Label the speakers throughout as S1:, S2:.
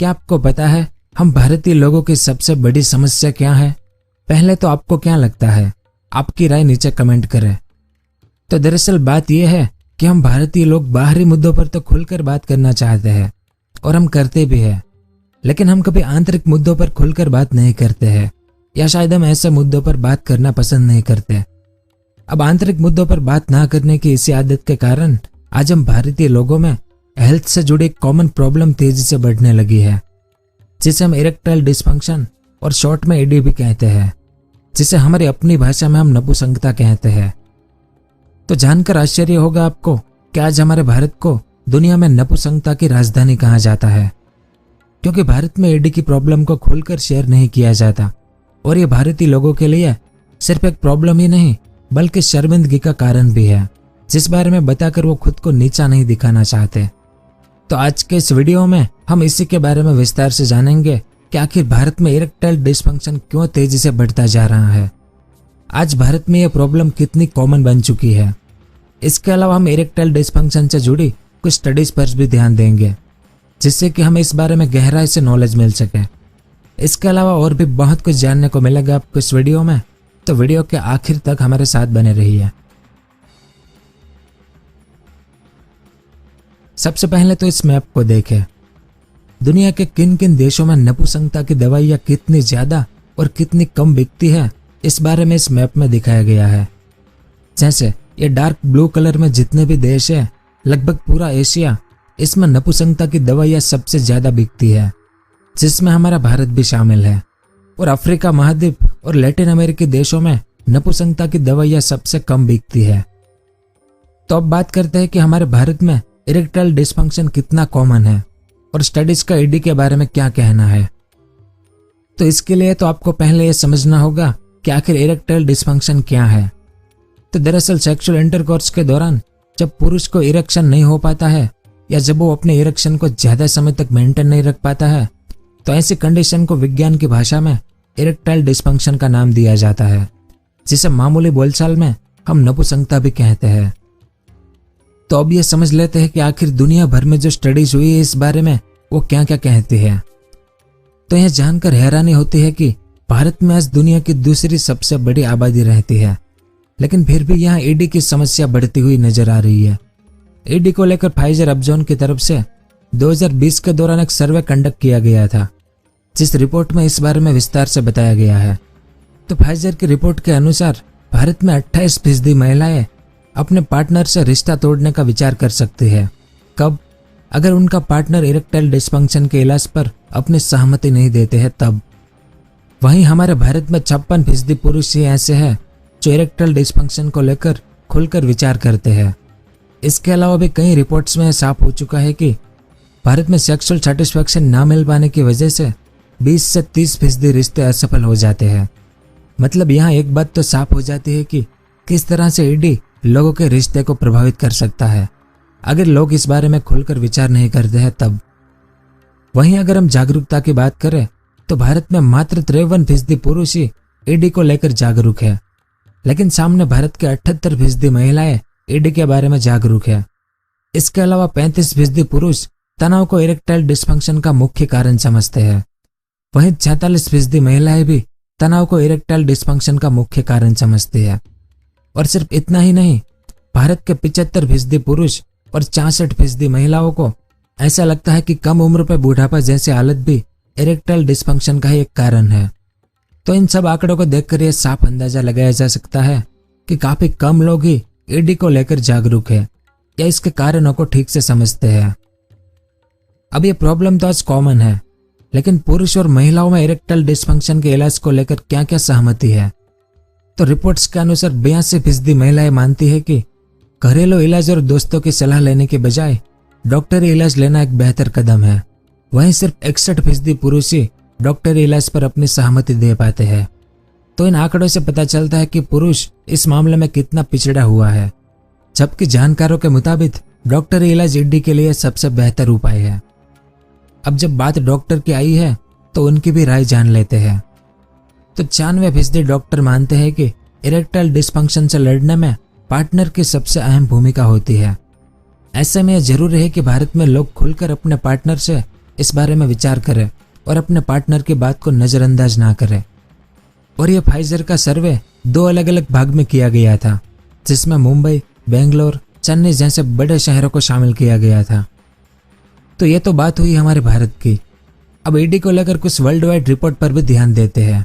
S1: क्या आपको पता है हम भारतीय लोगों की सबसे बड़ी समस्या क्या है? पहले तो आपको क्या लगता है? आपकी राय नीचे कमेंट करें। तो दरअसल बात यह है कि हम भारतीय लोग बाहरी मुद्दों पर तो खुलकर बात करना चाहते हैं और हम करते भी हैं, लेकिन हम कभी आंतरिक मुद्दों पर खुलकर बात नहीं करते हैं, या शायद हम ऐसे मुद्दों पर बात करना पसंद नहीं करते। अब आंतरिक मुद्दों पर बात ना करने की इसी आदत के कारण आज हम भारतीय लोगों में हेल्थ से जुड़ी एक कॉमन प्रॉब्लम तेजी से बढ़ने लगी है, जिसे हम इरेक्टाइल डिसफंक्शन और शॉर्ट में ईडी भी कहते हैं, जिसे हमारी अपनी भाषा में हम नपुंसकता कहते हैं। तो जानकर आश्चर्य होगा आपको कि आज हमारे भारत को दुनिया में नपुंसकता की राजधानी कहा जाता है, क्योंकि भारत में ईडी की प्रॉब्लम को खुलकर शेयर नहीं किया जाता और ये भारतीय लोगों के लिए सिर्फ एक प्रॉब्लम ही नहीं बल्कि शर्मिंदगी का कारण भी है, जिस बारे में बताकर वो खुद को नीचा नहीं दिखाना चाहते। तो आज के इस वीडियो में हम इसी के बारे में विस्तार से जानेंगे कि आखिर भारत में इरेक्टाइल डिसफंक्शन क्यों तेजी से बढ़ता जा रहा है। आज भारत में यह प्रॉब्लम कितनी कॉमन बन चुकी है। इसके अलावा हम इरेक्टाइल डिसफंक्शन से जुड़ी कुछ स्टडीज पर भी ध्यान देंगे, जिससे कि हमें इस बारे में गहराई से नॉलेज मिल सके। इसके अलावा और भी बहुत कुछ जानने को मिलेगा आपको इस वीडियो में, तो वीडियो के आखिर तक हमारे साथ बने रहिए। सबसे पहले तो इस मैप को देखें। दुनिया के किन किन देशों में नपुंसकता की दवाइयाँ कितनी ज्यादा और कितनी कम बिकती है, इस बारे में इस मैप में दिखाया गया है। जैसे ये डार्क ब्लू कलर में जितने भी देश है, लगभग पूरा एशिया, इसमें नपुंसकता की दवाइयाँ सबसे ज्यादा बिकती है, जिसमें हमारा भारत भी शामिल है। और अफ्रीका महाद्वीप और लैटिन अमेरिकी देशों में नपुंसकता की दवाइयाँ सबसे कम बिकती है। तो अब बात करते हैं कि हमारे भारत में इरेक्टाइल डिसफंक्शन कितना कॉमन है और स्टडीज का ईडी के बारे में क्या कहना है। तो इसके लिए तो आपको पहले यह समझना होगा कि आखिर इरेक्टाइल डिसफंक्शन क्या है। तो दरअसल सेक्सुअल इंटरकोर्स के दौरान जब पुरुष को इरेक्शन नहीं हो पाता है, या जब वो अपने इरेक्शन को ज्यादा समय तक मेंटेन नहीं रख पाता है, तो ऐसी कंडीशन को विज्ञान की भाषा में इरेक्टाइल डिसफंक्शन का नाम दिया जाता है, जिसे मामूली बोलचाल में हम नपुंसकता भी कहते हैं। तो अब ये समझ लेते हैं कि आखिर दुनिया भर में जो स्टडीज हुई है इस बारे में वो क्या क्या कहती है। तो यह जानकर हैरानी होती है कि भारत में आज दुनिया की दूसरी सबसे बड़ी आबादी रहती है, लेकिन फिर भी यहाँ ईडी की समस्या बढ़ती हुई नजर आ रही है। ईडी को लेकर फाइजर अपजोन की तरफ से 2020 के दौरान एक सर्वे कंडक्ट किया गया था, जिस रिपोर्ट में इस बारे में विस्तार से बताया गया है। तो फाइजर की रिपोर्ट के अनुसार भारत में 28% महिलाएं अपने पार्टनर से रिश्ता तोड़ने का विचार कर सकती है। कब? अगर उनका पार्टनर इरेक्टाइल डिसफंक्शन के इलाज पर अपनी सहमति नहीं देते हैं तब। वहीं हमारे भारत में 56% पुरुष ही ऐसे हैं जो इरेक्टाइल डिसफंक्शन को लेकर खुलकर विचार करते हैं। इसके अलावा भी कई रिपोर्ट्स में साफ हो चुका है कि भारत में सेक्सुअल सेटिस्फैक्शन ना मिल पाने की वजह से 20 से 30% रिश्ते असफल हो जाते हैं। मतलब यहाँ एक बात तो साफ हो जाती है कि किस तरह से ईडी लोगों के रिश्ते को प्रभावित कर सकता है, अगर लोग इस बारे में खुलकर विचार नहीं करते हैं तब। वहीं अगर हम जागरूकता की बात करें तो भारत में मात्र 53% पुरुष ही ईडी को लेकर जागरूक है, लेकिन सामने भारत के 78% महिलाएं ईडी के बारे में जागरूक है। इसके अलावा 35% पुरुष तनाव को इरेक्टाइल डिसफंक्शन का मुख्य कारण समझते हैं। वहीं 46% महिलाएं भी तनाव को इरेक्टाइल डिसफंक्शन का मुख्य कारण समझती है। और सिर्फ इतना ही नहीं, भारत के 75% पुरुष और 66% महिलाओं को ऐसा लगता है कि कम उम्र पर बुढ़ापा जैसी हालत भी इरेक्टाइल डिसफंक्शन का ही एक कारण है। तो इन सब आंकड़ों को देखकर यह साफ अंदाजा लगाया जा सकता है कि काफी कम लोग ही ईडी को लेकर जागरूक है या इसके कारणों को ठीक से समझते हैं। अब यह प्रॉब्लम तो आज कॉमन है, लेकिन पुरुष और महिलाओं में इरेक्टाइल डिसफंक्शन के इलाज को लेकर क्या क्या सहमति है। तो रिपोर्ट्स के अनुसार 82% महिलाएं मानती है कि घरेलू इलाज और दोस्तों की सलाह लेने के बजाय डॉक्टरी इलाज लेना एक बेहतर कदम है। वहीं सिर्फ 61% पुरुष ही डॉक्टरी इलाज पर अपनी सहमति दे पाते हैं। तो इन आंकड़ों से पता चलता है कि पुरुष इस मामले में कितना पिछड़ा हुआ है, जबकि जानकारों के मुताबिक डॉक्टरी इलाज ईडी के लिए सबसे बेहतर उपाय है। अब जब बात डॉक्टर की आई है तो उनकी भी राय जान लेते हैं। तो 96% डॉक्टर मानते हैं कि इरेक्टाइल डिसफंक्शन से लड़ने में पार्टनर की सबसे अहम भूमिका होती है। ऐसे में यह जरूरी है कि भारत में लोग खुलकर अपने पार्टनर से इस बारे में विचार करें और अपने पार्टनर की बात को नज़रअंदाज ना करें। और ये फाइजर का सर्वे 2 अलग अलग भाग में किया गया था, जिसमें मुंबई, बेंगलोर, चेन्नई जैसे बड़े शहरों को शामिल किया गया था। तो ये तो बात हुई हमारे भारत की। अब ईडी को लेकर कुछ वर्ल्ड वाइड रिपोर्ट पर भी ध्यान देते हैं।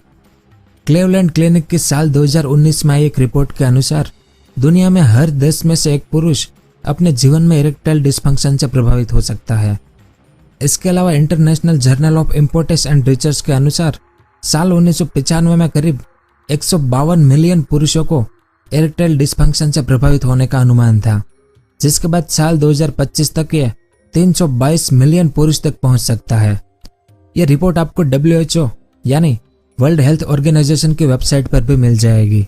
S1: क्लेवलैंड क्लिनिक की साल 2019 में आई एक रिपोर्ट के अनुसार दुनिया में हर 10 में से एक पुरुष अपने जीवन में इरेक्टाइल डिस्फंक्शन से प्रभावित हो सकता है। इसके अलावा international journal of importance and research के अनुसार साल 1995 में करीब 152 मिलियन पुरुषों को इरेक्टाइल डिस्फंक्शन से प्रभावित होने का अनुमान था, जिसके बाद साल 2025 तक ये 322 मिलियन पुरुष तक पहुंच सकता है। यह रिपोर्ट आपको WHO यानी वर्ल्ड हेल्थ ऑर्गेनाइजेशन की वेबसाइट पर भी मिल जाएगी।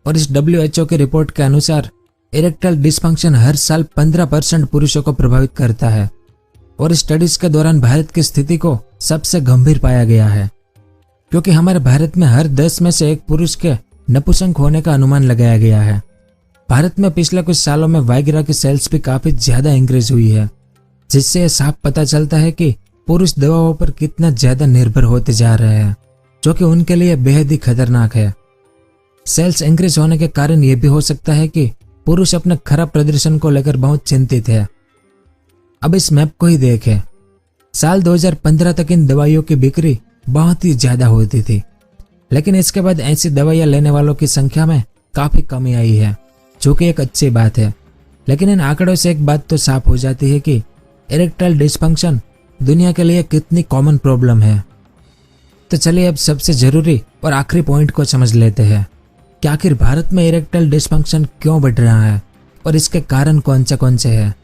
S1: और इस WHO की रिपोर्ट के अनुसार इरेक्टाइल डिस्फंक्शन हर साल 15% पुरुषों को प्रभावित करता है। और स्टडीज के दौरान भारत की स्थिति को सबसे गंभीर पाया गया है, क्योंकि हमारे भारत में हर 10 में से एक पुरुष के नपुंसक होने का अनुमान लगाया गया है। भारत में पिछले कुछ सालों में वाइग्रा की सेल्स भी काफी ज्यादा इंक्रीज हुई है, जिससे यह साफ पता चलता है कि पुरुष दवाओं पर कितना ज्यादा निर्भर होते जा रहे हैं, जो कि उनके लिए बेहद ही खतरनाक है। सेल्स इंक्रीज होने के कारण यह भी हो सकता है कि पुरुष अपने खराब प्रदर्शन को लेकर बहुत चिंतित है। अब इस मैप को ही देखें। साल 2015 तक इन दवाइयों की बिक्री बहुत ही ज्यादा होती थी, लेकिन इसके बाद ऐसी दवाइयां लेने वालों की संख्या में काफी कमी आई है, जो कि एक अच्छी बात है। लेकिन इन आंकड़ों से एक बात तो साफ हो जाती है कि इरेक्टाइल डिस्फंक्शन दुनिया के लिए कितनी कॉमन प्रॉब्लम है। तो चलिए अब सबसे जरूरी और आखिरी पॉइंट को समझ लेते हैं कि आखिर भारत में इरेक्टाइल डिस्फंक्शन क्यों बढ़ रहा है और इसके कारण कौन से हैं।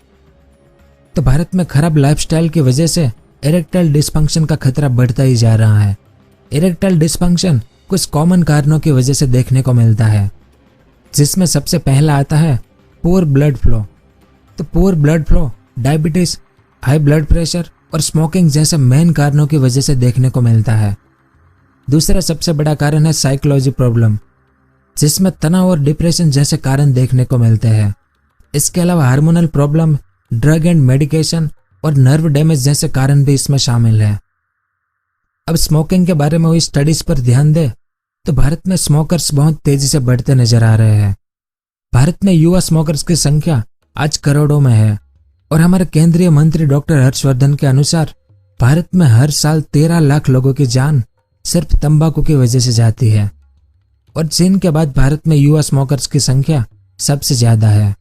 S1: तो भारत में खराब लाइफस्टाइल की वजह से इरेक्टाइल डिस्फंक्शन का खतरा बढ़ता ही जा रहा है। इरेक्टाइल डिस्फंक्शन कुछ कॉमन कारणों की वजह से देखने को मिलता है, जिसमें सबसे पहला आता है पुअर ब्लड फ्लो। तो poor blood flow diabetes, high blood pressure और स्मोकिंग जैसे मेन कारणों की वजह से देखने को मिलता है। दूसरा सबसे बड़ा कारण है साइकोलॉजी प्रॉब्लम, जिसमें तनाव और डिप्रेशन जैसे कारण देखने को मिलते हैं। इसके अलावा hormonal problem, drug and medication और नर्व डैमेज जैसे कारण भी इसमें शामिल है। अब स्मोकिंग के बारे में हुई स्टडीज पर ध्यान दें तो भारत में स्मोकर्स बहुत तेजी से बढ़ते नजर आ रहे हैं। भारत में युवा स्मोकर्स की संख्या आज करोड़ों में है और हमारे केंद्रीय मंत्री डॉक्टर हर्षवर्धन के अनुसार भारत में हर साल 13 लाख लोगों की जान सिर्फ तंबाकू की वजह से जाती है। और चीन के बाद भारत में युवा स्मोकर्स की संख्या सबसे ज्यादा है।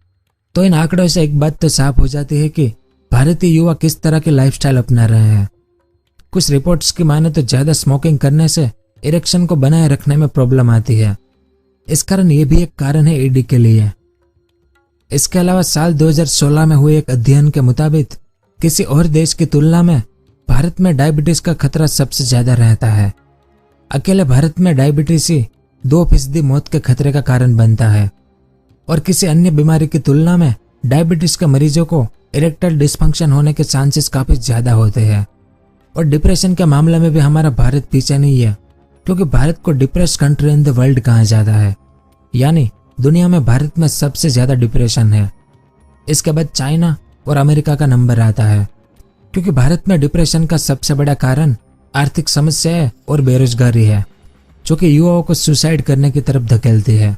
S1: तो इन आंकड़ों से एक बात तो साफ हो जाती है कि भारतीय युवा किस तरह की लाइफस्टाइल अपना रहे हैं। कुछ रिपोर्ट्स की माने तो ज्यादा स्मोकिंग करने से इरेक्शन को बनाए रखने में प्रॉब्लम आती है। इस कारण ये भी एक कारण है ईडी के लिए। इसके अलावा साल 2016 में हुए एक अध्ययन के मुताबिक किसी और देश की तुलना में भारत में डायबिटीज का खतरा सबसे ज्यादा रहता है। अकेले भारत में डायबिटीज ही 2% मौत के खतरे का कारण बनता है और किसी अन्य बीमारी की तुलना में डायबिटीज के मरीजों को इरेक्टाइल डिस्फंक्शन होने के चांसेस काफी ज्यादा होते हैं। और डिप्रेशन के मामले में भी हमारा भारत पीछे नहीं है, क्योंकि भारत को depress country in the world कहा जाता है, यानी दुनिया में भारत में सबसे ज्यादा डिप्रेशन है। इसके बाद चाइना और अमेरिका का नंबर आता है, क्योंकि भारत में डिप्रेशन का सबसे बड़ा कारण आर्थिक समस्या और बेरोजगारी है, जो कि युवाओं को सुसाइड करने की तरफ धकेलती है।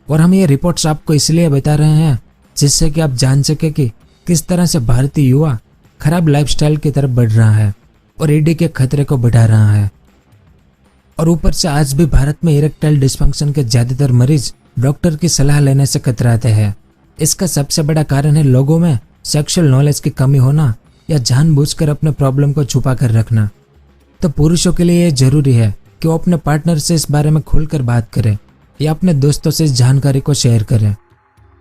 S1: और हम ये रिपोर्ट्स आपको इसलिए बता रहे हैं जिससे कि आप जान सके कि किस तरह से भारतीय युवा खराब लाइफस्टाइल की तरफ बढ़ रहा है और ईडी के खतरे को बढ़ा रहा है। और ऊपर से आज भी भारत में इरेक्टाइल डिस्फंक्शन के ज्यादातर मरीज डॉक्टर की सलाह लेने से कतराते हैं। इसका सबसे बड़ा कारण है लोगों में सेक्सुअल नॉलेज की कमी होना या जानबूझकर अपने प्रॉब्लम को छुपा कर रखना। तो पुरुषों के लिए यह जरूरी है कि वो अपने पार्टनर से इस बारे में खुलकर बात करें या अपने दोस्तों से इस जानकारी को शेयर करें।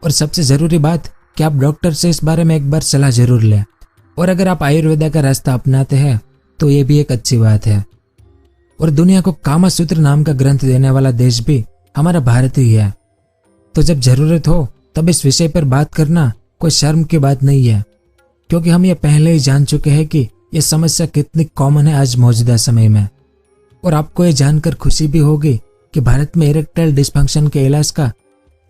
S1: और सबसे जरूरी बात कि आप डॉक्टर से इस बारे में एक बार सलाह जरूर लें। और अगर आप आयुर्वेदा का रास्ता अपनाते हैं तो ये भी एक अच्छी बात है। और दुनिया को कामा सूत्र नाम का ग्रंथ देने वाला देश भी हमारा भारत ही है। तो जब जरूरत हो तब इस विषय पर बात करना कोई शर्म की बात नहीं है, क्योंकि हम ये पहले ही जान चुके हैं कि यह समस्या कितनी कॉमन है आज मौजूदा समय में। और आपको ये जानकर खुशी भी होगी कि भारत में इरेक्टाइल डिस्फंक्शन के इलाज का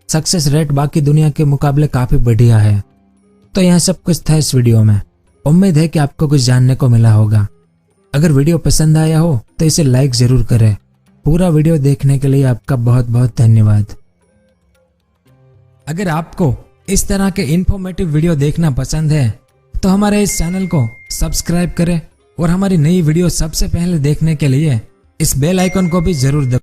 S1: सक्सेस रेट बाकी दुनिया के मुकाबले काफी बढ़िया है। तो यह सब कुछ था इस वीडियो में, उम्मीद है कि आपको कुछ जानने को मिला होगा। अगर वीडियो पसंद आया हो तो इसे लाइक जरूर करें। पूरा वीडियो देखने के लिए आपका बहुत बहुत धन्यवाद। अगर आपको इस तरह के इंफॉर्मेटिव वीडियो देखना पसंद है तो हमारे इस चैनल को सब्सक्राइब करें और हमारी नई वीडियो सबसे पहले देखने के लिए इस बेल आइकन को भी जरूर दबाएं।